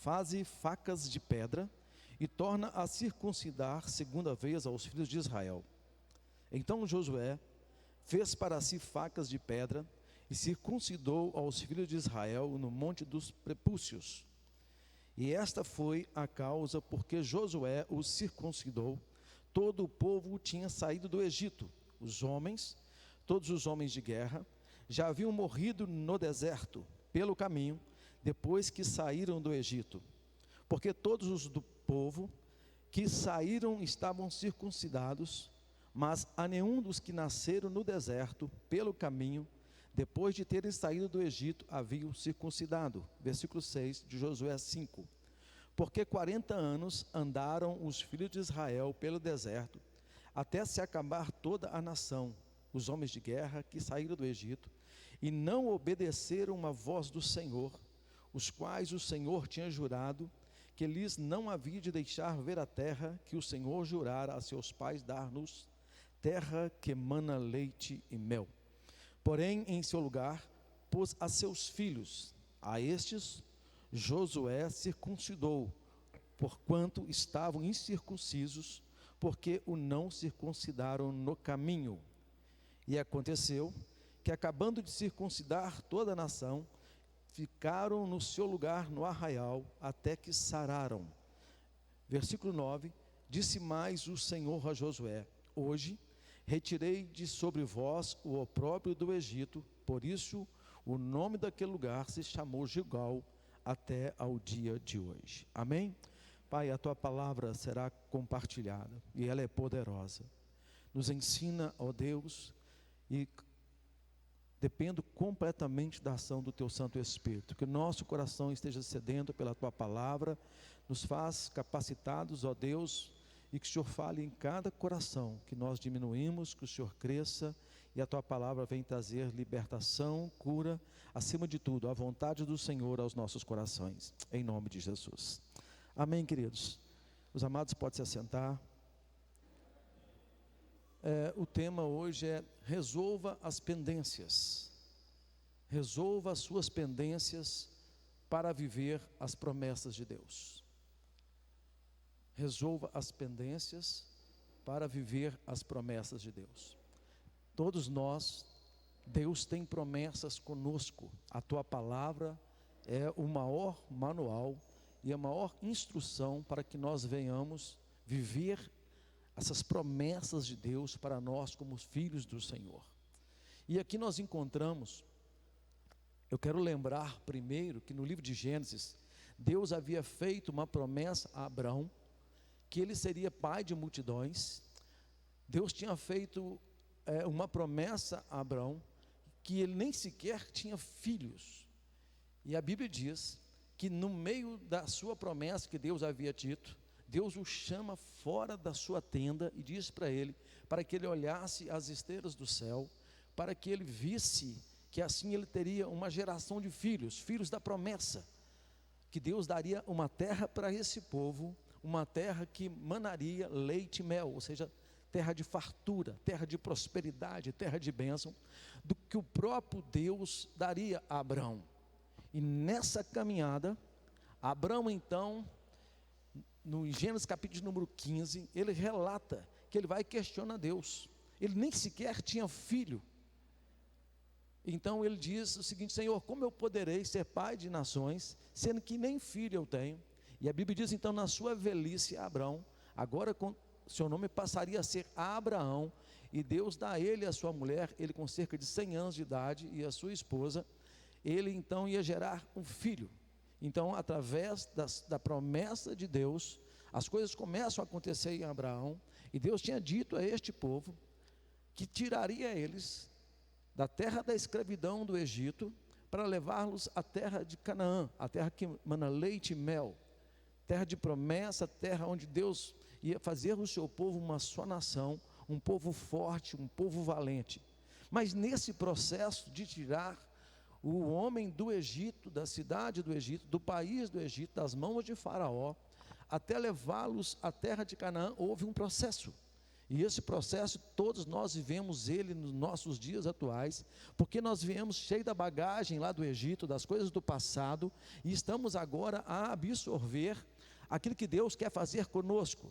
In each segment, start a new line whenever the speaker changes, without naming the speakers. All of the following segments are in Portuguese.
faze facas de pedra e torna a circuncidar segunda vez aos filhos de Israel. Então Josué fez para si facas de pedra e circuncidou aos filhos de Israel no monte dos prepúcios. E esta foi a causa porque Josué os circuncidou. Todo o povo tinha saído do Egito. Todos os homens de guerra, já haviam morrido no deserto, pelo caminho, depois que saíram do Egito. Porque todos os do povo que saíram estavam circuncidados, mas a nenhum dos que nasceram no deserto, pelo caminho, depois de terem saído do Egito, haviam circuncidado. Versículo 6 de Josué 5. Porque 40 anos andaram os filhos de Israel pelo deserto, até se acabar toda a nação, os homens de guerra que saíram do Egito, e não obedeceram a voz do Senhor, os quais o Senhor tinha jurado, que lhes não havia de deixar ver a terra que o Senhor jurara a seus pais dar-nos, terra que mana leite e mel. Porém, em seu lugar, pôs a seus filhos. A estes, Josué circuncidou, porquanto estavam incircuncisos, porque o não circuncidaram no caminho. E aconteceu que, acabando de circuncidar toda a nação, ficaram no seu lugar no arraial, até que sararam. Versículo 9, disse mais o Senhor a Josué: hoje retirei de sobre vós o opróbrio do Egito, por isso o nome daquele lugar se chamou Gilgal até ao dia de hoje. Amém? Pai, a tua palavra será compartilhada e ela é poderosa. Nos ensina, ó Deus, e dependo completamente da ação do teu Santo Espírito, que o nosso coração esteja sedento pela tua palavra, nos faz capacitados, ó Deus, e que o Senhor fale em cada coração, que nós diminuímos, que o Senhor cresça, e a tua palavra vem trazer libertação, cura, acima de tudo, a vontade do Senhor aos nossos corações, em nome de Jesus. Amém, queridos? Os amados podem se assentar. O tema hoje é: resolva as pendências. Resolva as suas pendências para viver as promessas de Deus. Resolva as pendências para viver as promessas de Deus. Todos nós, Deus tem promessas conosco. A tua palavra é o maior manual e a maior instrução para que nós venhamos viver essas promessas de Deus para nós como filhos do Senhor. E aqui nós encontramos, eu quero lembrar primeiro que no livro de Gênesis, Deus havia feito uma promessa a Abraão, que ele seria pai de multidões. Deus tinha feito uma promessa a Abraão, que ele nem sequer tinha filhos. E a Bíblia diz que no meio da sua promessa que Deus havia dito, Deus o chama fora da sua tenda e diz para ele, para que ele olhasse as estrelas do céu, para que ele visse que assim ele teria uma geração de filhos, filhos da promessa, que Deus daria uma terra para esse povo, uma terra que manaria leite e mel, ou seja, terra de fartura, terra de prosperidade, terra de bênção, do que o próprio Deus daria a Abraão. E nessa caminhada, Abraão então, no Gênesis capítulo número 15, ele relata que ele vai questionar Deus. Ele nem sequer tinha filho. Então ele diz o seguinte: Senhor, como eu poderei ser pai de nações, sendo que nem filho eu tenho? E a Bíblia diz então, na sua velhice, Abraão, agora seu nome passaria a ser Abraão, e Deus dá a ele e a sua mulher, ele com cerca de 100 anos de idade, e a sua esposa, ele então ia gerar um filho. Então, através da promessa de Deus, as coisas começam a acontecer em Abraão, e Deus tinha dito a este povo, que tiraria eles da terra da escravidão do Egito, para levá-los à terra de Canaã, a terra que mana leite e mel, terra de promessa, terra onde Deus ia fazer o seu povo uma só nação, um povo forte, um povo valente. Mas nesse processo de tirar o homem do Egito, da cidade do Egito, do país do Egito, das mãos de Faraó, até levá-los à terra de Canaã, houve um processo. E esse processo, todos nós vivemos ele nos nossos dias atuais, porque nós viemos cheio da bagagem lá do Egito, das coisas do passado, e estamos agora a absorver aquilo que Deus quer fazer conosco.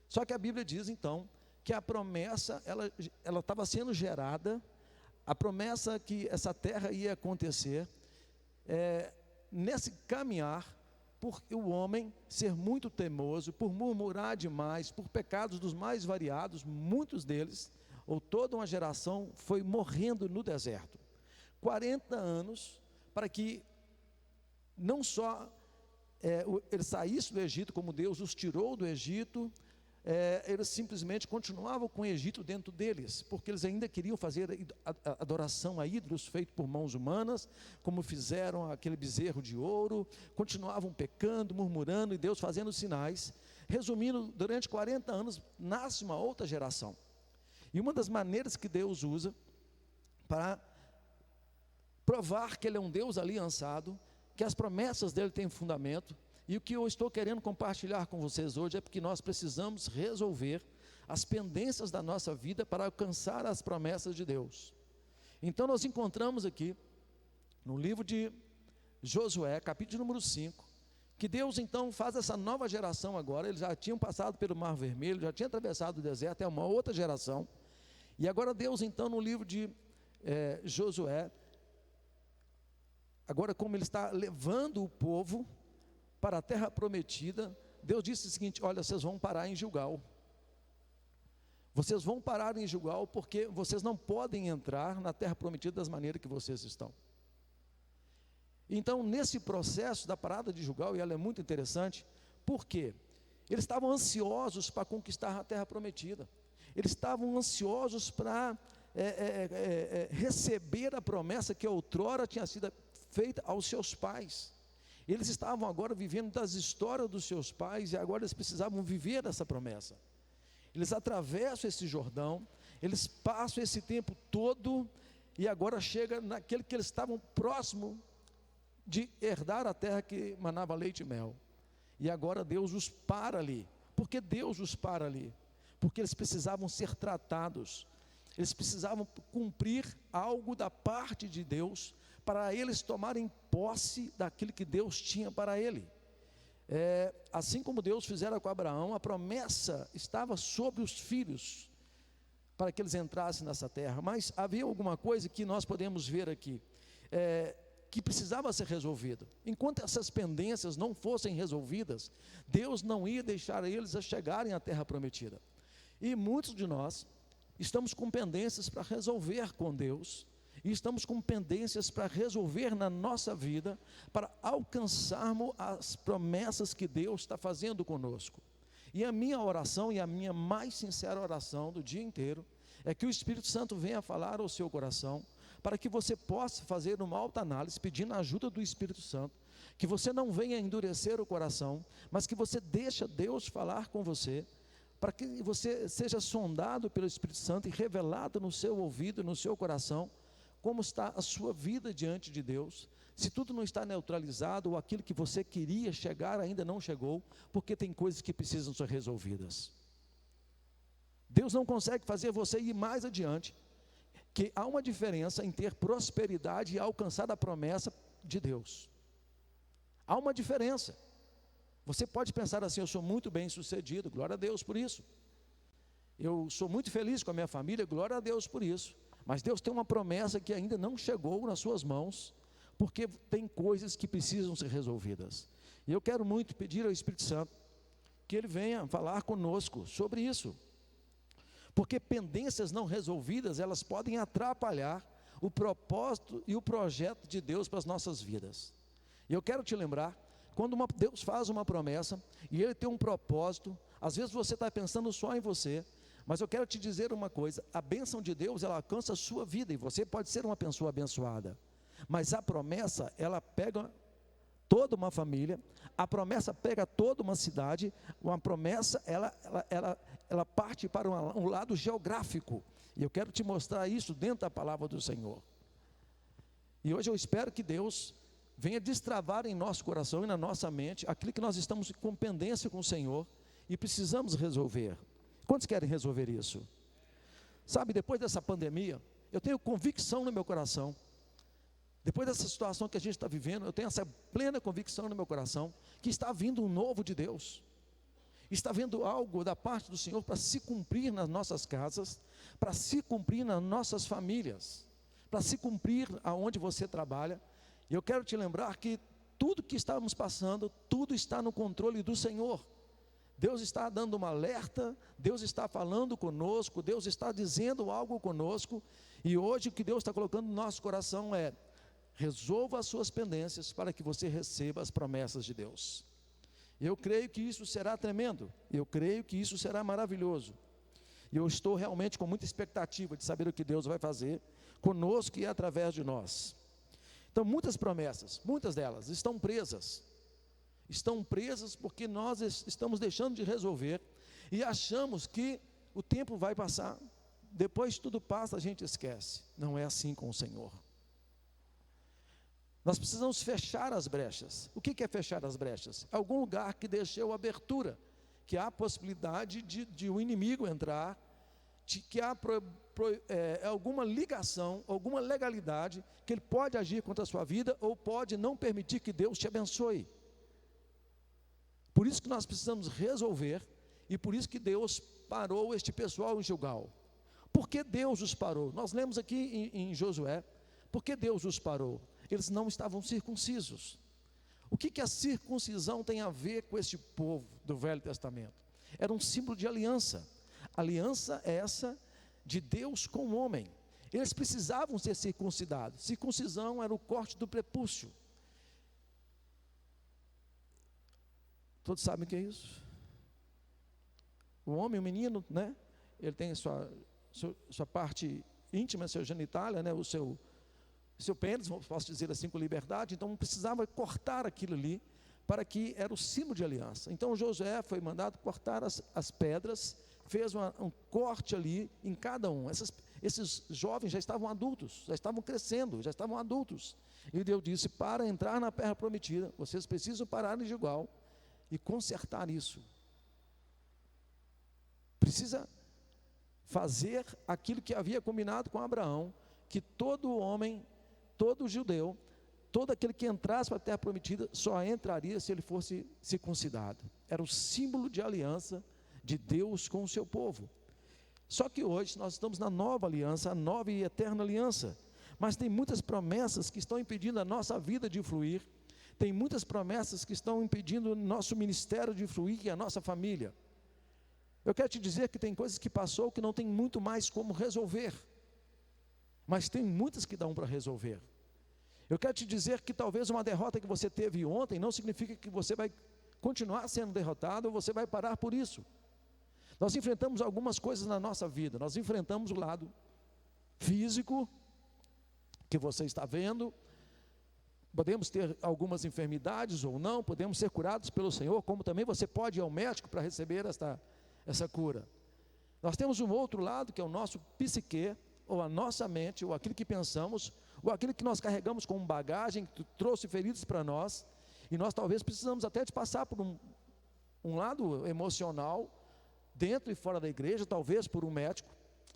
Só que a Bíblia diz então, que a promessa, ela estava sendo gerada, a promessa que essa terra ia acontecer, nesse caminhar, por o homem ser muito teimoso, por murmurar demais, por pecados dos mais variados, muitos deles, ou toda uma geração, foi morrendo no deserto. 40 anos, para que não só eles saíssem do Egito, como Deus os tirou do Egito, eles simplesmente continuavam com o Egito dentro deles, porque eles ainda queriam fazer adoração a ídolos feito por mãos humanas, como fizeram aquele bezerro de ouro, continuavam pecando, murmurando, e Deus fazendo sinais. Resumindo, durante 40 anos nasce uma outra geração, e uma das maneiras que Deus usa para provar que Ele é um Deus aliançado, que as promessas dele têm fundamento. E o que eu estou querendo compartilhar com vocês hoje é porque nós precisamos resolver as pendências da nossa vida para alcançar as promessas de Deus. Então nós encontramos aqui, no livro de Josué, capítulo número 5, que Deus então faz essa nova geração agora. Eles já tinham passado pelo Mar Vermelho, já tinham atravessado o deserto, é uma outra geração. E agora Deus então no livro de Josué, agora como Ele está levando o povo para a terra prometida, Deus disse o seguinte: olha, vocês vão parar em Gilgal, vocês vão parar em Gilgal, porque vocês não podem entrar na terra prometida das maneiras que vocês estão. Então nesse processo da parada de Gilgal, e ela é muito interessante, porque eles estavam ansiosos para conquistar a terra prometida, eles estavam ansiosos para receber a promessa que outrora tinha sido feita aos seus pais. Eles estavam agora vivendo das histórias dos seus pais, e agora eles precisavam viver essa promessa. Eles atravessam esse Jordão, eles passam esse tempo todo, e agora chega naquele que eles estavam próximo de herdar a terra que manava leite e mel. E agora Deus os para ali. Por que Deus os para ali? Porque eles precisavam ser tratados, eles precisavam cumprir algo da parte de Deus, para eles tomarem posse daquilo que Deus tinha para ele. Assim como Deus fizera com Abraão, a promessa estava sobre os filhos, para que eles entrassem nessa terra. Mas havia alguma coisa que nós podemos ver aqui, que precisava ser resolvido. Enquanto essas pendências não fossem resolvidas, Deus não ia deixar eles a chegarem à terra prometida. E muitos de nós estamos com pendências para resolver com Deus, e estamos com pendências para resolver na nossa vida, para alcançarmos as promessas que Deus está fazendo conosco. E a minha oração, e a minha mais sincera oração do dia inteiro, é que o Espírito Santo venha falar ao seu coração, para que você possa fazer uma autoanálise, pedindo a ajuda do Espírito Santo, que você não venha endurecer o coração, mas que você deixe Deus falar com você, para que você seja sondado pelo Espírito Santo e revelado no seu ouvido, no seu coração, como está a sua vida diante de Deus, se tudo não está neutralizado, ou aquilo que você queria chegar ainda não chegou, porque tem coisas que precisam ser resolvidas. Deus não consegue fazer você ir mais adiante, que há uma diferença em ter prosperidade e alcançar a promessa de Deus. Há uma diferença. Você pode pensar assim: eu sou muito bem sucedido, glória a Deus por isso. Eu sou muito feliz com a minha família, glória a Deus por isso. Mas Deus tem uma promessa que ainda não chegou nas suas mãos, porque tem coisas que precisam ser resolvidas. E eu quero muito pedir ao Espírito Santo que Ele venha falar conosco sobre isso, porque pendências não resolvidas, elas podem atrapalhar o propósito e o projeto de Deus para as nossas vidas. E eu quero te lembrar, quando Deus faz uma promessa, e Ele tem um propósito, às vezes você está pensando só em você, mas eu quero te dizer uma coisa: a bênção de Deus, ela alcança a sua vida, e você pode ser uma pessoa abençoada, mas a promessa, ela pega toda uma família, a promessa pega toda uma cidade, uma promessa, ela parte para um lado geográfico, e eu quero te mostrar isso dentro da palavra do Senhor. E hoje eu espero que Deus venha destravar em nosso coração e na nossa mente aquilo que nós estamos com pendência com o Senhor, e precisamos resolver. Quantos querem resolver isso? Sabe, depois dessa pandemia, eu tenho convicção no meu coração, depois dessa situação que a gente está vivendo, eu tenho essa plena convicção no meu coração, que está vindo um novo de Deus, está vindo algo da parte do Senhor para se cumprir nas nossas casas, para se cumprir nas nossas famílias, para se cumprir aonde você trabalha. E eu quero te lembrar que tudo que estamos passando, tudo está no controle do Senhor. Deus está dando uma alerta, Deus está falando conosco, Deus está dizendo algo conosco, e hoje o que Deus está colocando no nosso coração é: resolva as suas pendências para que você receba as promessas de Deus. Eu creio que isso será tremendo, eu creio que isso será maravilhoso, e eu estou realmente com muita expectativa de saber o que Deus vai fazer conosco e através de nós. Então, muitas promessas, muitas delas estão presas porque nós estamos deixando de resolver e achamos que o tempo vai passar, depois tudo passa, a gente esquece. Não é assim com o Senhor. Nós precisamos fechar as brechas. O que é fechar as brechas? Algum lugar que deixou abertura, que há a possibilidade de o inimigo entrar, que há alguma ligação, alguma legalidade, que ele pode agir contra a sua vida, ou pode não permitir que Deus te abençoe. Por isso que nós precisamos resolver, e por isso que Deus parou este pessoal em Gilgal. Por que Deus os parou? Nós lemos aqui em Josué, por que Deus os parou? Eles não estavam circuncisos. O que a circuncisão tem a ver com este povo do Velho Testamento? Era um símbolo de aliança. Aliança essa de Deus com o homem. Eles precisavam ser circuncidados. Circuncisão era o corte do prepúcio. Todos sabem o que é isso? O homem, o menino, né? Ele tem sua parte íntima, sua genitália, né? O seu pênis, posso dizer assim com liberdade. Então precisava cortar aquilo ali, para que era o símbolo de aliança. Então Josué foi mandado cortar as pedras, fez um corte ali em cada um. Esses jovens já estavam adultos, já estavam crescendo, já estavam adultos. E Deus disse: para entrar na terra prometida, vocês precisam parar em Gilgal e consertar isso. Precisa fazer aquilo que havia combinado com Abraão, que todo homem, todo judeu, todo aquele que entrasse para a terra prometida, só entraria se ele fosse circuncidado. Era o símbolo de aliança de Deus com o seu povo. Só que hoje nós estamos na nova aliança, a nova e eterna aliança, mas tem muitas promessas que estão impedindo a nossa vida de fluir, tem muitas promessas que estão impedindo o nosso ministério de fluir e a nossa família. Eu quero te dizer que tem coisas que passou que não tem muito mais como resolver, mas tem muitas que dão para resolver. Eu quero te dizer que talvez uma derrota que você teve ontem não significa que você vai continuar sendo derrotado ou você vai parar por isso. Nós enfrentamos algumas coisas na nossa vida. Nós enfrentamos o lado físico, que você está vendo. Podemos ter algumas enfermidades ou não, podemos ser curados pelo Senhor, como também você pode ir ao médico para receber essa cura. Nós temos um outro lado, que é o nosso psique, ou a nossa mente, ou aquilo que pensamos, ou aquilo que nós carregamos como bagagem, que trouxe feridas para nós, e nós talvez precisamos até de passar por um lado emocional, dentro e fora da igreja, talvez por um médico,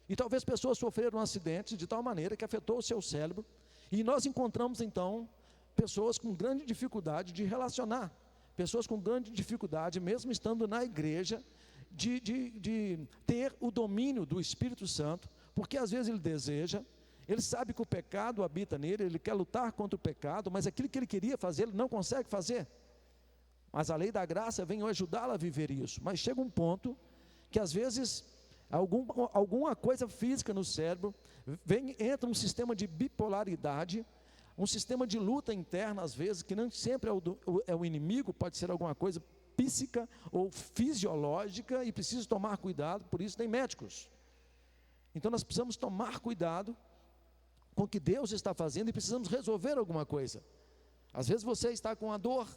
e talvez pessoas sofreram um acidente de tal maneira que afetou o seu cérebro, e nós encontramos então pessoas com grande dificuldade de relacionar, pessoas com grande dificuldade, mesmo estando na igreja, de ter o domínio do Espírito Santo, porque às vezes ele deseja, ele sabe que o pecado habita nele, ele quer lutar contra o pecado, mas aquilo que ele queria fazer, ele não consegue fazer. Mas a lei da graça vem ajudá-lo a viver isso. Mas chega um ponto que às vezes alguma coisa física no cérebro entra um sistema de bipolaridade, um sistema de luta interna, às vezes, que não sempre é o inimigo, pode ser alguma coisa psíquica ou fisiológica, e precisa tomar cuidado. Por isso tem médicos. Então nós precisamos tomar cuidado com o que Deus está fazendo e precisamos resolver alguma coisa. Às vezes você está com a dor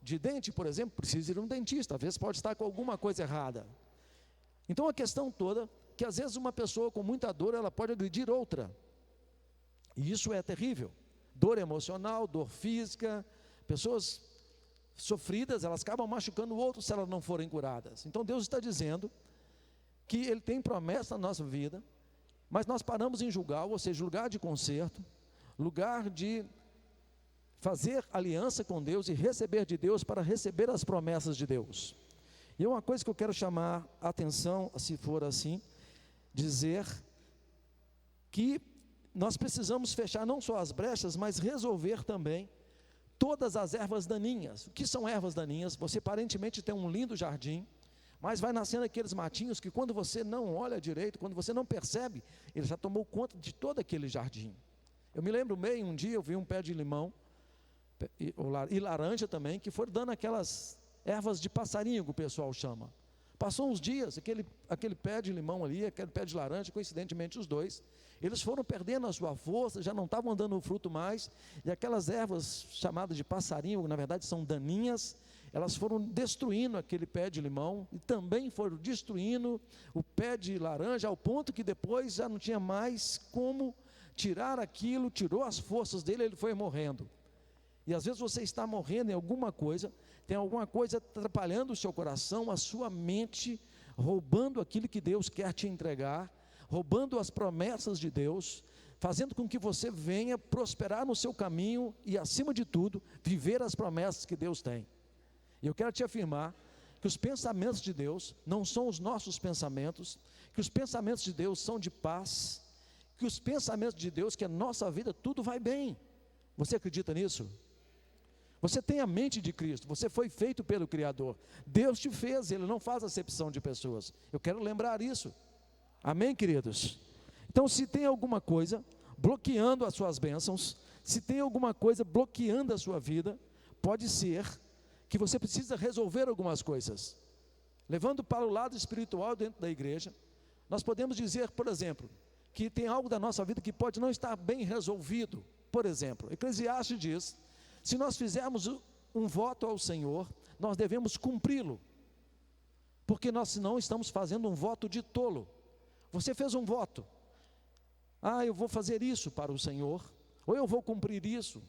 de dente, por exemplo, precisa ir a um dentista. Às vezes pode estar com alguma coisa errada. Então a questão toda, que às vezes uma pessoa com muita dor, ela pode agredir outra, e isso é terrível. Dor emocional, dor física, pessoas sofridas, elas acabam machucando o outro se elas não forem curadas. Então Deus está dizendo que Ele tem promessa na nossa vida, mas nós paramos em Gilgal, ou seja, lugar de conserto, lugar de fazer aliança com Deus e receber de Deus para receber as promessas de Deus. E uma coisa que eu quero chamar a atenção, se for assim, dizer que nós precisamos fechar não só as brechas, mas resolver também todas as ervas daninhas. O que são ervas daninhas? Você aparentemente tem um lindo jardim, mas vai nascendo aqueles matinhos que quando você não olha direito, quando você não percebe, ele já tomou conta de todo aquele jardim. Eu me lembro bem, um dia eu vi um pé de limão e laranja também, que foram dando aquelas ervas de passarinho que o pessoal chama. Passou uns dias, aquele pé de limão ali, aquele pé de laranja, coincidentemente os dois, eles foram perdendo a sua força, já não estavam dando fruto mais, e aquelas ervas chamadas de passarinho, que na verdade são daninhas, elas foram destruindo aquele pé de limão, e também foram destruindo o pé de laranja, ao ponto que depois já não tinha mais como tirar aquilo, tirou as forças dele, ele foi morrendo. E às vezes você está morrendo em alguma coisa, tem alguma coisa atrapalhando o seu coração, a sua mente, roubando aquilo que Deus quer te entregar, roubando as promessas de Deus, fazendo com que você venha prosperar no seu caminho e, acima de tudo, viver as promessas que Deus tem. E eu quero te afirmar que os pensamentos de Deus não são os nossos pensamentos, que os pensamentos de Deus são de paz, que os pensamentos de Deus, que a nossa vida tudo vai bem. Você acredita nisso? Você tem a mente de Cristo, você foi feito pelo Criador, Deus te fez, Ele não faz acepção de pessoas. Eu quero lembrar isso, amém, queridos? Então, se tem alguma coisa bloqueando as suas bênçãos, se tem alguma coisa bloqueando a sua vida, pode ser que você precisa resolver algumas coisas. Levando para o lado espiritual dentro da igreja, nós podemos dizer, por exemplo, que tem algo da nossa vida que pode não estar bem resolvido. Por exemplo, Eclesiastes diz: se nós fizermos um voto ao Senhor, nós devemos cumpri-lo, porque nós senão estamos fazendo um voto de tolo. Você fez um voto, eu vou fazer isso para o Senhor, ou eu vou cumprir isso,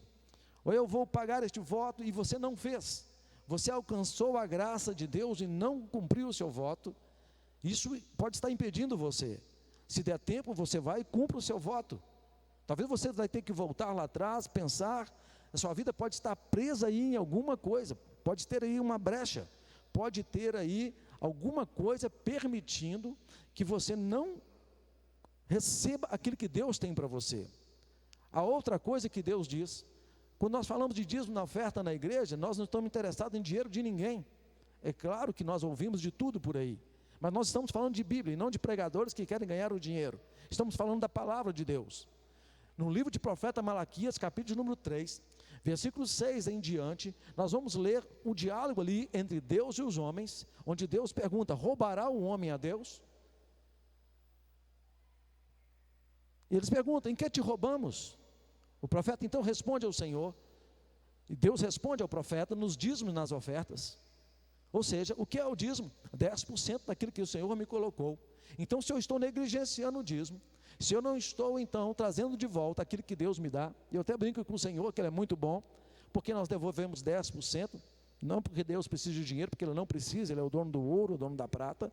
ou eu vou pagar este voto, e você não fez. Você alcançou a graça de Deus e não cumpriu o seu voto. Isso pode estar impedindo você. Se der tempo, você vai e cumpre o seu voto. Talvez você vai ter que voltar lá atrás, pensar. A sua vida pode estar presa aí em alguma coisa, pode ter aí uma brecha, pode ter aí alguma coisa permitindo que você não receba aquilo que Deus tem para você. A outra coisa que Deus diz, quando nós falamos de dízimo na oferta na igreja, nós não estamos interessados em dinheiro de ninguém. É claro que nós ouvimos de tudo por aí, mas nós estamos falando de Bíblia e não de pregadores que querem ganhar o dinheiro. Estamos falando da palavra de Deus. No livro de profeta Malaquias, capítulo número 3, versículo 6 em diante, nós vamos ler o diálogo ali entre Deus e os homens, onde Deus pergunta: roubará o homem a Deus? E eles perguntam: em que te roubamos? O profeta então responde ao Senhor, e Deus responde ao profeta nos dízimos, nas ofertas. Ou seja, o que é o dízimo? 10% daquilo que o Senhor me colocou. Então, se eu estou negligenciando o dízimo, se eu não estou então trazendo de volta aquilo que Deus me dá, eu até brinco com o Senhor que Ele é muito bom, porque nós devolvemos 10%, não porque Deus precisa de dinheiro, porque Ele não precisa, Ele é o dono do ouro, o dono da prata,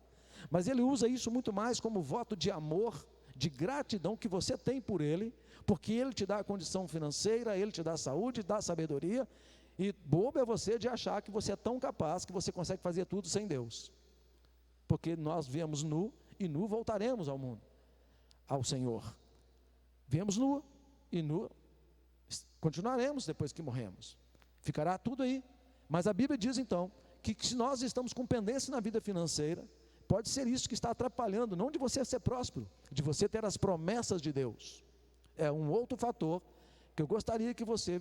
mas Ele usa isso muito mais como voto de amor, de gratidão que você tem por Ele, porque Ele te dá a condição financeira, Ele te dá saúde, dá sabedoria, e bobo é você de achar que você é tão capaz que você consegue fazer tudo sem Deus, porque nós viemos nu e nu voltaremos ao mundo, ao Senhor. Viemos nu e nu continuaremos depois que morremos, ficará tudo aí. Mas a Bíblia diz então que se nós estamos com pendência na vida financeira, pode ser isso que está atrapalhando, não de você ser próspero, de você ter as promessas de Deus. É um outro fator que eu gostaria que você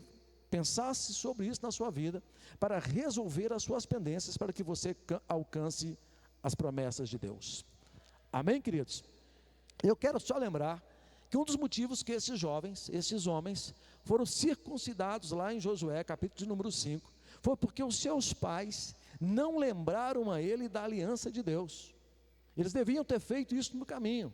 pensasse sobre isso na sua vida, para resolver as suas pendências, para que você alcance as promessas de Deus. Amém, queridos? Eu quero só lembrar que um dos motivos que esses jovens, esses homens, foram circuncidados lá em Josué, capítulo de número 5, foi porque os seus pais não lembraram a ele da aliança de Deus. Eles deviam ter feito isso no caminho.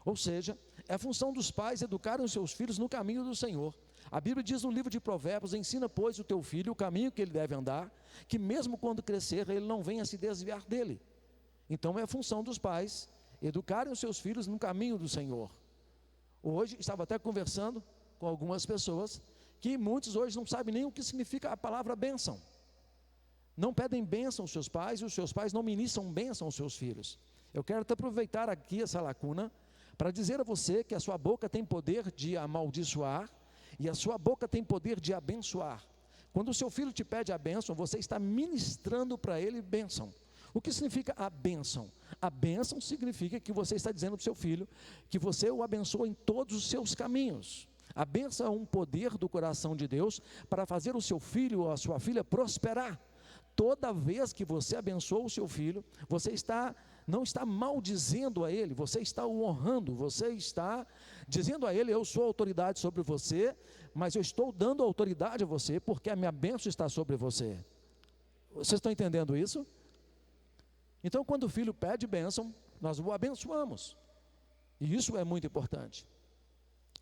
Ou seja, é função dos pais educarem os seus filhos no caminho do Senhor. A Bíblia diz no livro de Provérbios: ensina, pois, o teu filho o caminho que ele deve andar, que mesmo quando crescer, ele não venha se desviar dele. Então é função dos pais educarem os seus filhos no caminho do Senhor. Hoje, estava até conversando com algumas pessoas, que muitos hoje não sabem nem o que significa a palavra bênção. Não pedem bênção aos seus pais, e os seus pais não ministram bênção aos seus filhos. Eu quero até aproveitar aqui essa lacuna, para dizer a você que a sua boca tem poder de amaldiçoar, e a sua boca tem poder de abençoar. Quando o seu filho te pede a bênção, você está ministrando para ele bênção. O que significa a bênção? A bênção significa que você está dizendo para o seu filho que você o abençoa em todos os seus caminhos. A bênção é um poder do coração de Deus para fazer o seu filho ou a sua filha prosperar. Toda vez que você abençoa o seu filho, você não está maldizendo a ele, você está o honrando, você está dizendo a ele: eu sou autoridade sobre você, mas eu estou dando autoridade a você, porque a minha bênção está sobre você. Vocês estão entendendo isso? Então, quando o filho pede bênção, nós o abençoamos, e isso é muito importante.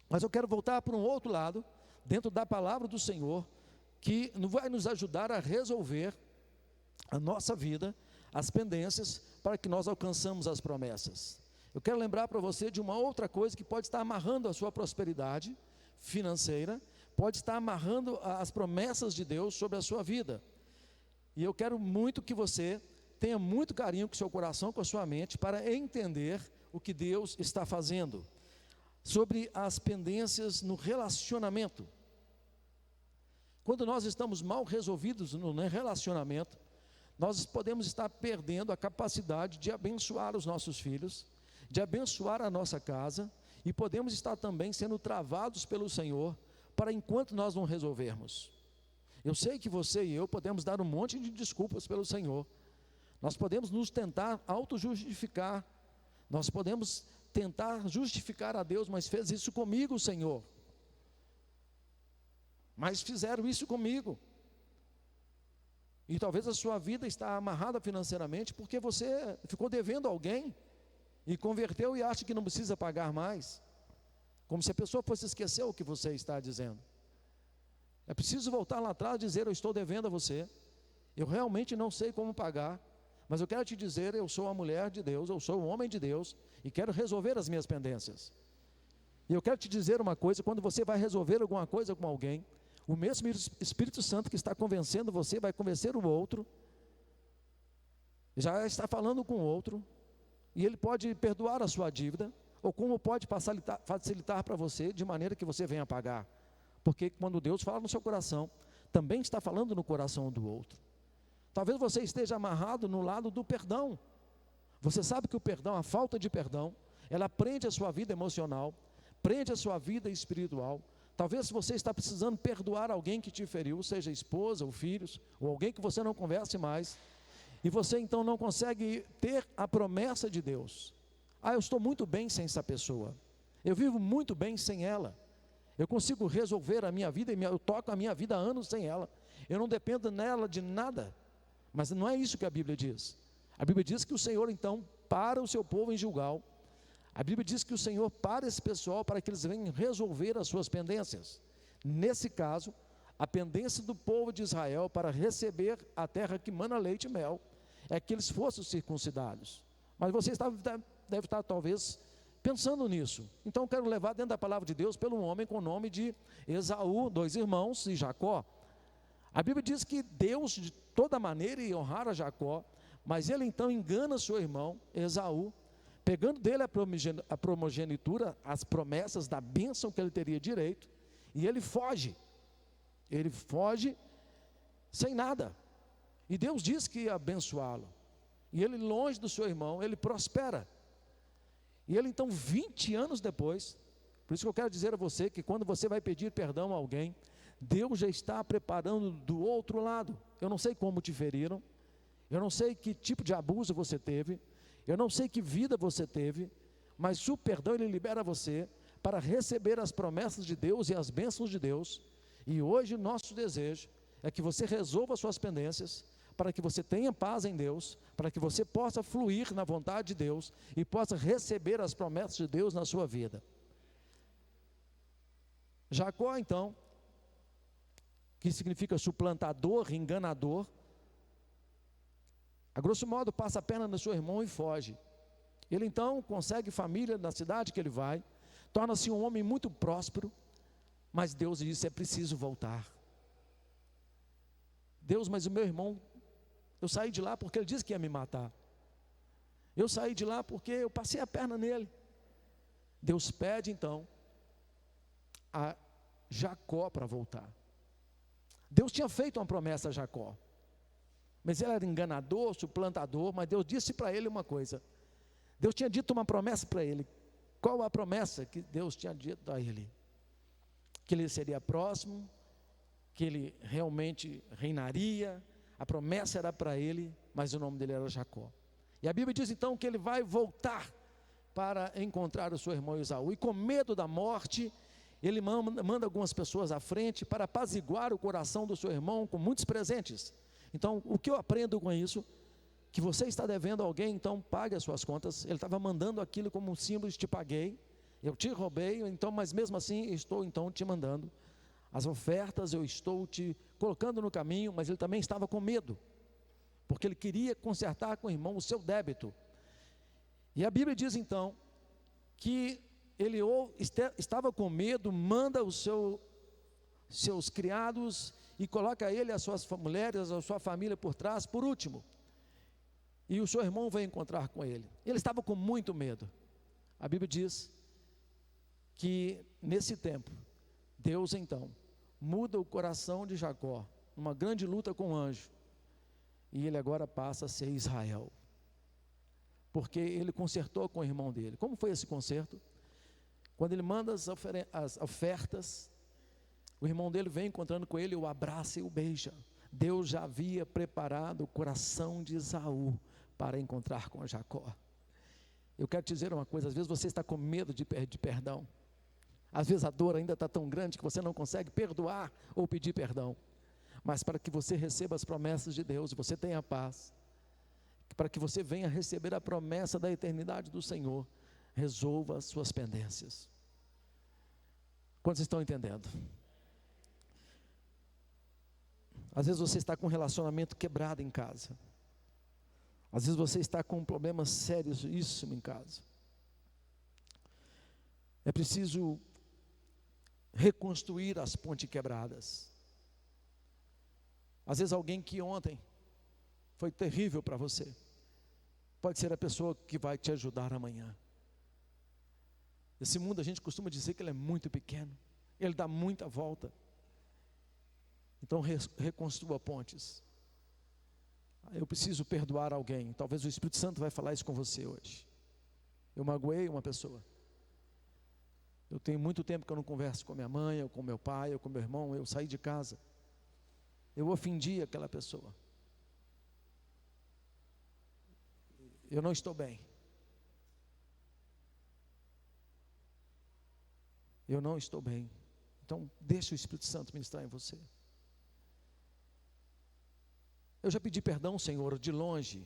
Mas eu quero voltar para um outro lado, dentro da palavra do Senhor, que vai nos ajudar a resolver a nossa vida, as pendências, para que nós alcançamos as promessas. Eu quero lembrar para você de uma outra coisa que pode estar amarrando a sua prosperidade financeira, pode estar amarrando as promessas de Deus sobre a sua vida. E eu quero muito que você tenha muito carinho com o seu coração, com a sua mente, para entender o que Deus está fazendo. Sobre as pendências no relacionamento. Quando nós estamos mal resolvidos no relacionamento, nós podemos estar perdendo a capacidade de abençoar os nossos filhos, de abençoar a nossa casa, e podemos estar também sendo travados pelo Senhor, para enquanto nós não resolvermos. Eu sei que você e eu podemos dar um monte de desculpas pelo Senhor, nós podemos nos tentar auto-justificar, nós podemos tentar justificar a Deus: mas fez isso comigo, Senhor, mas fizeram isso comigo. E talvez a sua vida está amarrada financeiramente porque você ficou devendo a alguém e converteu e acha que não precisa pagar mais, como se a pessoa fosse esquecer o que você está dizendo. É preciso voltar lá atrás e dizer: eu estou devendo a você, eu realmente não sei como pagar, mas eu quero te dizer: eu sou a mulher de Deus, eu sou o homem de Deus, e quero resolver as minhas pendências. E eu quero te dizer uma coisa: quando você vai resolver alguma coisa com alguém, o mesmo Espírito Santo que está convencendo você vai convencer o outro, já está falando com o outro, e ele pode perdoar a sua dívida, ou como pode facilitar para você, de maneira que você venha pagar. Porque quando Deus fala no seu coração, também está falando no coração do outro. Talvez você esteja amarrado no lado do perdão. Você sabe que o perdão, a falta de perdão, ela prende a sua vida emocional, prende a sua vida espiritual. Talvez você está precisando perdoar alguém que te feriu, seja esposa ou filhos, ou alguém que você não converse mais, e você então não consegue ter a promessa de Deus. Eu estou muito bem sem essa pessoa, eu vivo muito bem sem ela, eu consigo resolver a minha vida, eu toco a minha vida há anos sem ela, eu não dependo nela de nada. Mas não é isso que a Bíblia diz. A Bíblia diz que o Senhor então para o seu povo em Gilgal. A Bíblia diz que o Senhor para esse pessoal para que eles venham resolver as suas pendências. Nesse caso, a pendência do povo de Israel para receber a terra que mana leite e mel é que eles fossem circuncidados. Mas você deve estar talvez pensando nisso. Então eu quero levar dentro da palavra de Deus pelo homem com o nome de Esaú, 2 irmãos, e Jacó. A Bíblia diz que Deus de toda maneira ia honrar a Jacó, mas ele então engana seu irmão Esaú, pegando dele a primogenitura, as promessas da bênção que ele teria direito, e ele foge sem nada, e Deus diz que ia abençoá-lo, e ele longe do seu irmão, ele prospera, e ele então 20 anos depois, por isso que eu quero dizer a você que quando você vai pedir perdão a alguém, Deus já está preparando do outro lado. Eu não sei como te feriram, eu não sei que tipo de abuso você teve, eu não sei que vida você teve, mas o perdão ele libera você para receber as promessas de Deus e as bênçãos de Deus. E hoje o nosso desejo é que você resolva as suas pendências, para que você tenha paz em Deus, para que você possa fluir na vontade de Deus e possa receber as promessas de Deus na sua vida. Jacó então, que significa suplantador, enganador, a grosso modo passa a perna no seu irmão e foge. Ele então consegue família na cidade que ele vai, torna-se um homem muito próspero, mas Deus disse: é preciso voltar. Deus, mas o meu irmão, eu saí de lá porque ele disse que ia me matar. Eu saí de lá porque eu passei a perna nele. Deus pede então a Jacó para voltar. Deus tinha feito uma promessa a Jacó, mas ele era enganador, suplantador, mas Deus disse para ele uma coisa. Deus tinha dito uma promessa para ele. Qual a promessa que Deus tinha dito a ele? Que ele seria próximo, que ele realmente reinaria. A promessa era para ele, mas o nome dele era Jacó. E a Bíblia diz então que ele vai voltar para encontrar o seu irmão Esaú, e com medo da morte, ele manda algumas pessoas à frente para apaziguar o coração do seu irmão com muitos presentes. Então, o que eu aprendo com isso? Que você está devendo a alguém, então pague as suas contas. Ele estava mandando aquilo como um símbolo: te paguei, eu te roubei, então, mas mesmo assim estou então te mandando as ofertas, eu estou te colocando no caminho. Mas ele também estava com medo, porque ele queria consertar com o irmão o seu débito. E a Bíblia diz então que ele estava com medo, manda os seus criados e coloca ele, as suas mulheres, a sua família por trás, por último. E o seu irmão veio encontrar com ele. Ele estava com muito medo. A Bíblia diz que nesse tempo, Deus então muda o coração de Jacó, uma grande luta com o anjo, e ele agora passa a ser Israel, porque ele consertou com o irmão dele. Como foi esse conserto? Quando ele manda as ofertas, o irmão dele vem encontrando com ele, o abraça e o beija. Deus já havia preparado o coração de Esaú para encontrar com Jacó. Eu quero te dizer uma coisa: às vezes você está com medo de pedir perdão, às vezes a dor ainda está tão grande que você não consegue perdoar ou pedir perdão, mas para que você receba as promessas de Deus, você tenha paz, para que você venha receber a promessa da eternidade do Senhor, resolva as suas pendências. Quantos estão entendendo? Às vezes você está com um relacionamento quebrado em casa, às vezes você está com um problema seríssimo em casa. É preciso reconstruir as pontes quebradas. Às vezes alguém que ontem foi terrível para você, pode ser a pessoa que vai te ajudar amanhã. Esse mundo, a gente costuma dizer que ele é muito pequeno, ele dá muita volta. Então reconstrua pontes. Eu preciso perdoar alguém. Talvez o Espírito Santo vai falar isso com você hoje. Eu magoei uma pessoa. Eu tenho muito tempo que eu não converso com minha mãe, ou com meu pai, ou com meu irmão. Eu saí de casa, eu ofendi aquela pessoa. Eu não estou bem. Eu não estou bem. Então deixa o Espírito Santo ministrar em você. Eu já pedi perdão, Senhor, de longe.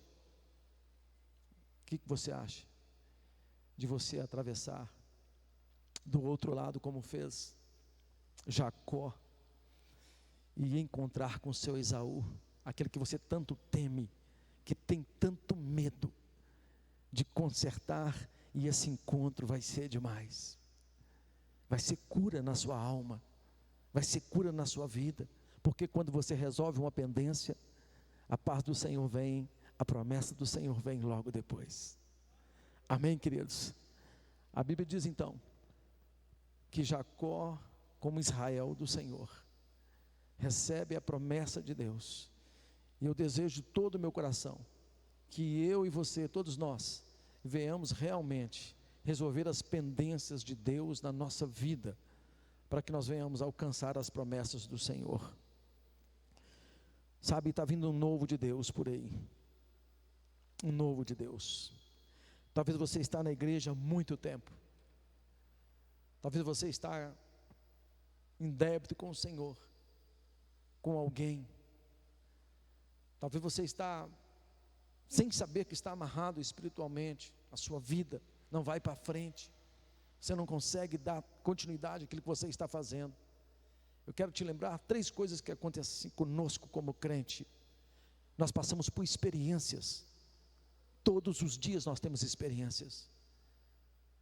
O que você acha de você atravessar do outro lado, como fez Jacó, e encontrar com seu Esaú, aquele que você tanto teme, que tem tanto medo de consertar, e esse encontro vai ser demais. Vai ser cura na sua alma, vai ser cura na sua vida, porque quando você resolve uma pendência, a paz do Senhor vem, a promessa do Senhor vem logo depois. Amém, queridos? A Bíblia diz então que Jacó, como Israel do Senhor, recebe a promessa de Deus. E eu desejo de todo o meu coração que eu e você, todos nós, venhamos realmente resolver as pendências de Deus na nossa vida, para que nós venhamos alcançar as promessas do Senhor. Sabe, está vindo um novo de Deus por aí, um novo de Deus. Talvez você está na igreja há muito tempo, talvez você está em débito com o Senhor, com alguém, talvez você está sem saber que está amarrado espiritualmente, a sua vida não vai para frente, você não consegue dar continuidade àquilo que você está fazendo. Eu quero te lembrar 3 coisas que acontecem conosco como crente. Nós passamos por experiências Todos os dias nós temos experiências.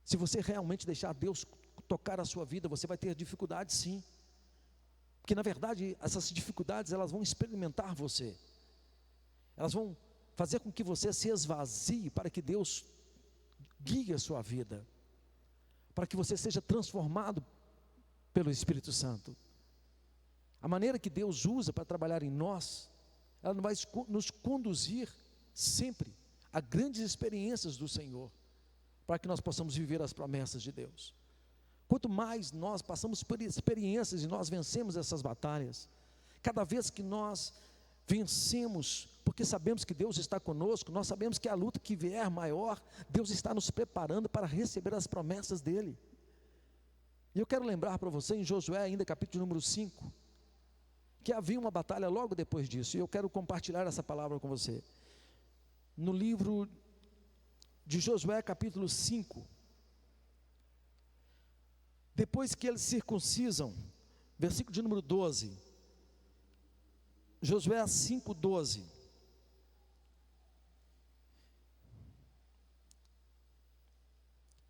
Se você realmente deixar Deus tocar a sua vida, você vai ter dificuldades, sim. Porque na verdade essas dificuldades, elas vão experimentar você. Elas vão fazer com que você se esvazie para que Deus guie a sua vida, para que você seja transformado pelo Espírito Santo. A maneira que Deus usa para trabalhar em nós, ela vai nos conduzir sempre a grandes experiências do Senhor, para que nós possamos viver as promessas de Deus. Quanto mais nós passamos por experiências e nós vencemos essas batalhas, cada vez que nós vencemos, porque sabemos que Deus está conosco, nós sabemos que a luta que vier maior, Deus está nos preparando para receber as promessas dEle. E eu quero lembrar para você em Josué ainda capítulo número 5, que havia uma batalha logo depois disso, e eu quero compartilhar essa palavra com você. No livro de Josué capítulo 5, depois que eles circuncisam, versículo de número 12, Josué 5:12.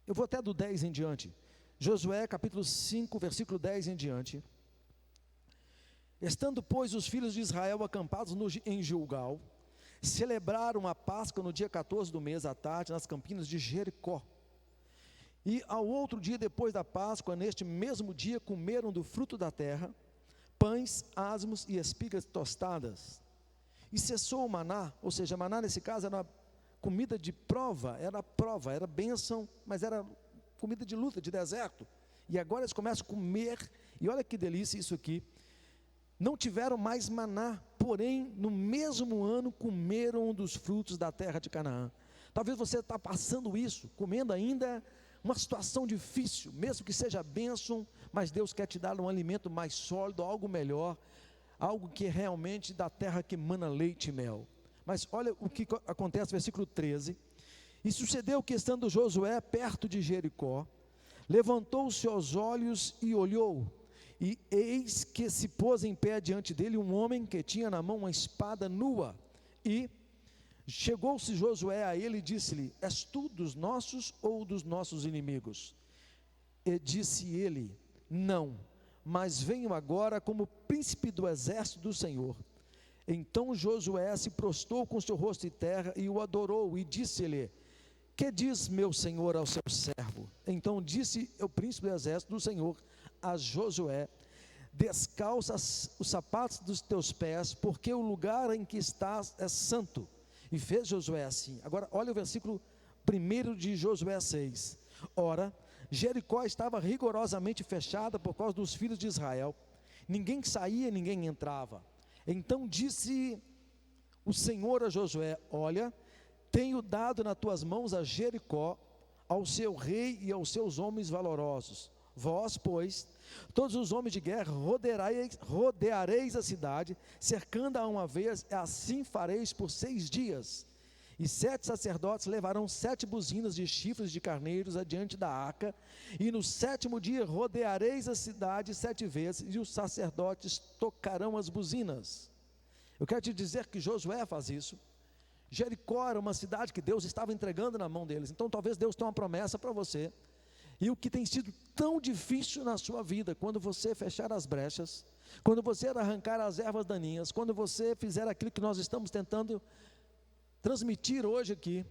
Eu vou até do 10 em diante. Josué capítulo 5, versículo 10 em diante. Estando, pois, os filhos de Israel acampados em Gilgal, celebraram a Páscoa no dia 14 do mês à tarde, nas campinas de Jericó. E ao outro dia depois da Páscoa, neste mesmo dia, comeram do fruto da terra, pães, asmos e espigas tostadas. E cessou o maná, ou seja, maná nesse caso era comida de prova, era bênção, mas era comida de luta, de deserto. E agora eles começam a comer, e olha que delícia isso aqui. Não tiveram mais maná, porém no mesmo ano comeram dos frutos da terra de Canaã. Talvez você está passando isso, comendo ainda uma situação difícil, mesmo que seja bênção, mas Deus quer te dar um alimento mais sólido, algo melhor, algo que é realmente da terra que mana leite e mel. Mas olha o que acontece, versículo 13. E sucedeu que, estando Josué perto de Jericó, levantou-se aos olhos e olhou, e eis que se pôs em pé diante dele um homem que tinha na mão uma espada nua, e chegou-se Josué a ele e disse-lhe: és tu dos nossos ou dos nossos inimigos? E disse ele: não, mas venho agora como príncipe do exército do Senhor. Então Josué se prostrou com seu rosto em terra e o adorou, e disse-lhe: que diz meu senhor ao seu servo? Então disse o príncipe do exército do Senhor a Josué: descalça os sapatos dos teus pés, porque o lugar em que estás é santo. E fez Josué assim. Agora olha o versículo 1 de Josué 6. Ora, Jericó estava rigorosamente fechada por causa dos filhos de Israel, ninguém saía, ninguém entrava. Então disse o Senhor a Josué: olha, tenho dado nas tuas mãos a Jericó, ao seu rei e aos seus homens valorosos. Vós, pois, todos os homens de guerra, rodeareis a cidade, cercando-a uma vez, e assim fareis por 6 dias. E 7 sacerdotes levarão 7 buzinas de chifres de carneiros adiante da arca, e no 7º dia rodeareis a cidade 7 vezes, e os sacerdotes tocarão as buzinas. Eu quero te dizer que Josué faz isso. Jericó era uma cidade que Deus estava entregando na mão deles. Então talvez Deus tenha uma promessa para você. E o que tem sido tão difícil na sua vida, quando você fechar as brechas, quando você arrancar as ervas daninhas, quando você fizer aquilo que nós estamos tentando transmitir hoje aqui,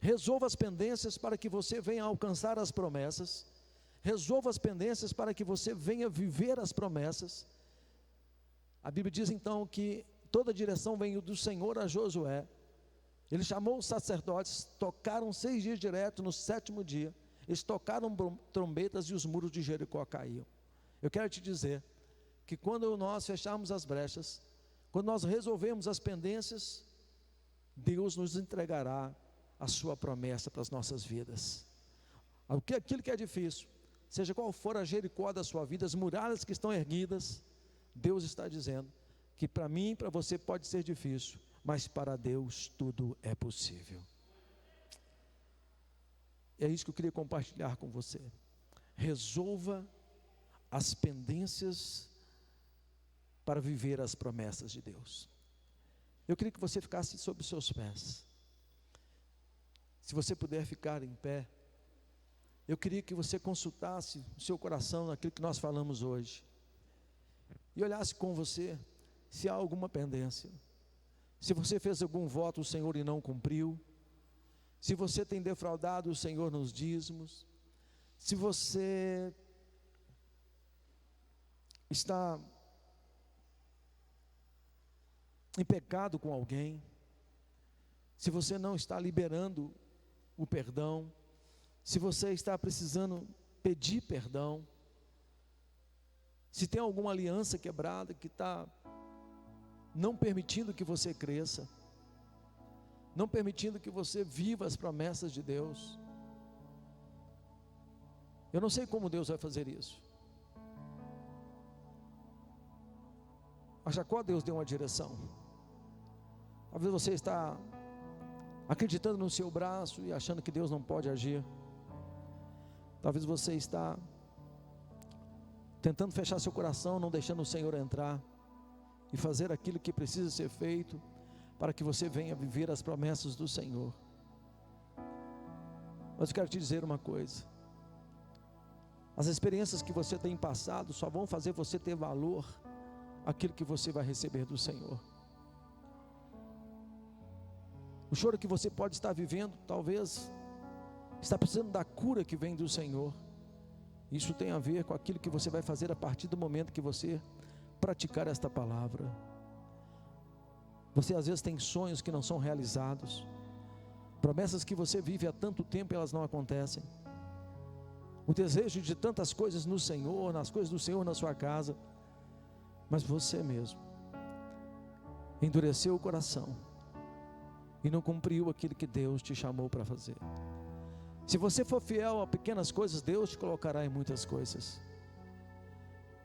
resolva as pendências para que você venha alcançar as promessas, resolva as pendências para que você venha viver as promessas. A Bíblia diz então que toda a direção veio do Senhor a Josué. Ele chamou os sacerdotes, tocaram 6 dias direto. No 7º dia eles tocaram trombetas e os muros de Jericó caíam. Eu quero te dizer que quando nós fecharmos as brechas, quando nós resolvemos as pendências, Deus nos entregará a sua promessa para as nossas vidas. Aquilo que é difícil, seja qual for a Jericó da sua vida, as muralhas que estão erguidas, Deus está dizendo que para mim e para você pode ser difícil, mas para Deus tudo é possível. É isso que eu queria compartilhar com você. Resolva as pendências para viver as promessas de Deus. Eu queria que você ficasse sobre os seus pés. Se você puder ficar em pé, eu queria que você consultasse o seu coração naquilo que nós falamos hoje, e olhasse com você se há alguma pendência, se você fez algum voto ao Senhor e não cumpriu, se você tem defraudado o Senhor nos dízimos, se você está em pecado com alguém, se você não está liberando o perdão, se você está precisando pedir perdão, se tem alguma aliança quebrada que está não permitindo que você cresça, não permitindo que você viva as promessas de Deus. Eu não sei como Deus vai fazer isso. A Jacó Deus deu uma direção. Talvez você está acreditando no seu braço e achando que Deus não pode agir. Talvez você está tentando fechar seu coração, não deixando o Senhor entrar e fazer aquilo que precisa ser feito para que você venha viver as promessas do Senhor. Mas eu quero te dizer uma coisa: as experiências que você tem passado só vão fazer você ter valor àquilo que você vai receber do Senhor. O choro que você pode estar vivendo, talvez está precisando da cura que vem do Senhor. Isso tem a ver com aquilo que você vai fazer a partir do momento que você praticar esta palavra. Você às vezes tem sonhos que não são realizados, promessas que você vive há tanto tempo e elas não acontecem. O desejo de tantas coisas no Senhor, nas coisas do Senhor na sua casa, mas você mesmo endureceu o coração e não cumpriu aquilo que Deus te chamou para fazer. Se você for fiel a pequenas coisas, Deus te colocará em muitas coisas.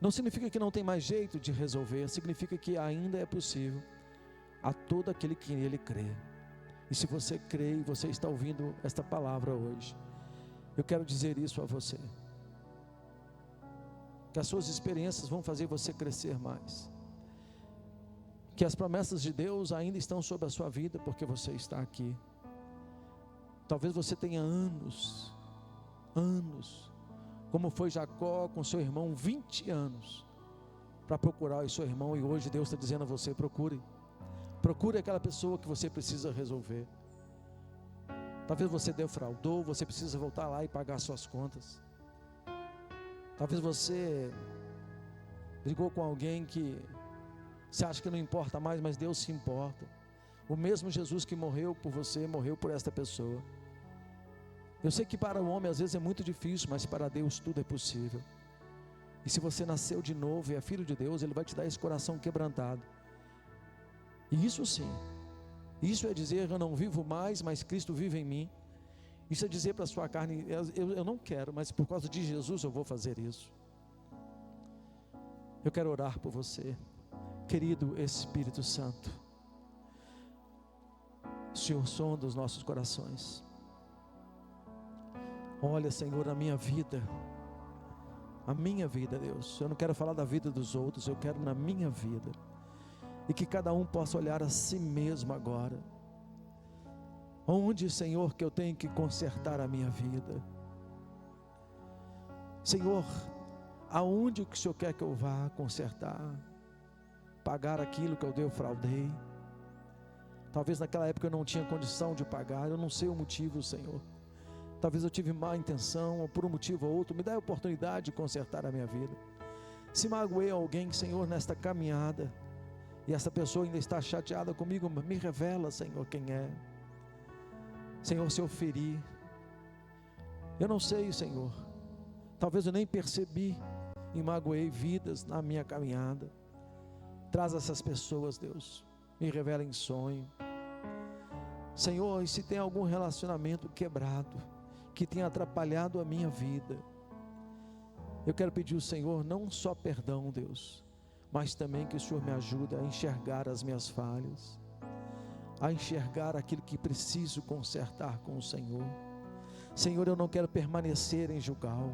Não significa que não tem mais jeito de resolver, significa que ainda é possível a todo aquele que nele crê. E se você crê e você está ouvindo esta palavra hoje, eu quero dizer isso a você, que as suas experiências vão fazer você crescer mais, que as promessas de Deus ainda estão sobre a sua vida, porque você está aqui. Talvez você tenha anos, como foi Jacó com seu irmão, 20 anos, para procurar o seu irmão, e hoje Deus está dizendo a você: procure aquela pessoa que você precisa resolver. Talvez você defraudou, você precisa voltar lá e pagar suas contas. Talvez você brigou com alguém que você acha que não importa mais, mas Deus se importa. O mesmo Jesus que morreu por você, morreu por esta pessoa. Eu sei que para o homem às vezes é muito difícil, mas para Deus tudo é possível. E se você nasceu de novo e é filho de Deus, Ele vai te dar esse coração quebrantado. E isso sim, isso é dizer: eu não vivo mais, mas Cristo vive em mim. Isso é dizer para a sua carne: eu não quero, mas por causa de Jesus eu vou fazer isso. Eu quero orar por você, querido Espírito Santo. Senhor, sonda os nossos corações. Olha, Senhor, a minha vida, Deus. Eu não quero falar da vida dos outros, eu quero na minha vida. E que cada um possa olhar a si mesmo agora. Onde, Senhor, que eu tenho que consertar a minha vida? Senhor, aonde que o Senhor quer que eu vá consertar? Pagar aquilo que eu defraudei? Talvez naquela época eu não tinha condição de pagar, eu não sei o motivo, Senhor. Talvez eu tive má intenção, ou por um motivo ou outro, me dá a oportunidade de consertar a minha vida. Se magoei alguém, Senhor, nesta caminhada, e essa pessoa ainda está chateada comigo, me revela, Senhor, quem é. Senhor, se eu feri, eu não sei, Senhor, talvez eu nem percebi e magoei vidas na minha caminhada. Traz essas pessoas, Deus, me revela em sonho. Senhor, e se tem algum relacionamento quebrado, que tenha atrapalhado a minha vida, eu quero pedir ao Senhor não só perdão, Deus, mas também que o Senhor me ajude a enxergar as minhas falhas, a enxergar aquilo que preciso consertar com o Senhor. Senhor, eu não quero permanecer em Gilgal,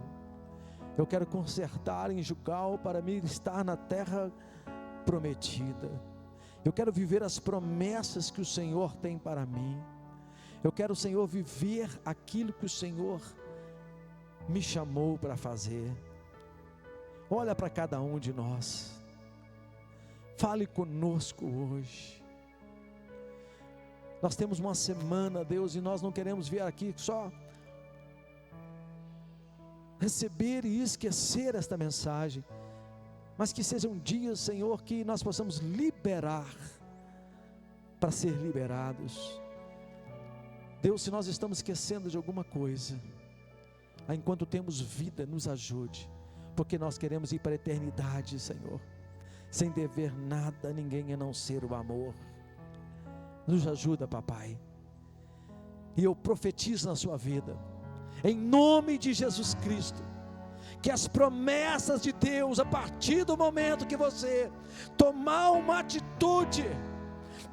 eu quero consertar em Gilgal para me estar na terra prometida. Eu quero viver as promessas que o Senhor tem para mim. Eu quero, Senhor, viver aquilo que o Senhor me chamou para fazer. Olha para cada um de nós, fale conosco hoje. Nós temos uma semana, Deus, e nós não queremos vir aqui só receber e esquecer esta mensagem, mas que seja um dia, Senhor, que nós possamos liberar para ser liberados. Deus, se nós estamos esquecendo de alguma coisa, enquanto temos vida, nos ajude, porque nós queremos ir para a eternidade, Senhor, sem dever nada a ninguém a não ser o amor. Nos ajuda, papai, e eu profetizo na sua vida, em nome de Jesus Cristo, que as promessas de Deus, a partir do momento que você tomar uma atitude,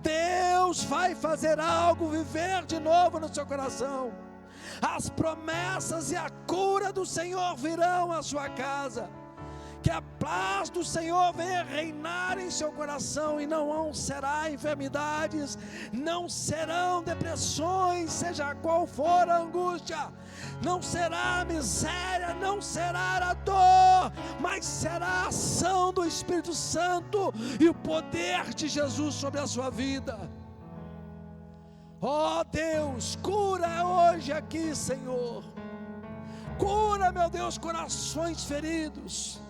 Deus vai fazer algo, viver de novo no seu coração. As promessas e a cura do Senhor virão à sua casa. Que a paz do Senhor venha reinar em seu coração, e não será enfermidades, não serão depressões, seja qual for a angústia, não será a miséria, não será a dor, mas será a ação do Espírito Santo e o poder de Jesus sobre a sua vida. Ó Deus, cura hoje aqui, Senhor, cura, meu Deus, corações feridos.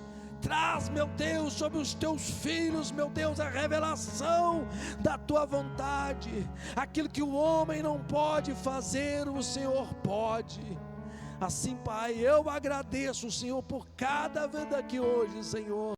Traz, meu Deus, sobre os teus filhos, meu Deus, a revelação da tua vontade. Aquilo que o homem não pode fazer, o Senhor pode. Assim, Pai, eu agradeço, Senhor, por cada vida aqui hoje, Senhor.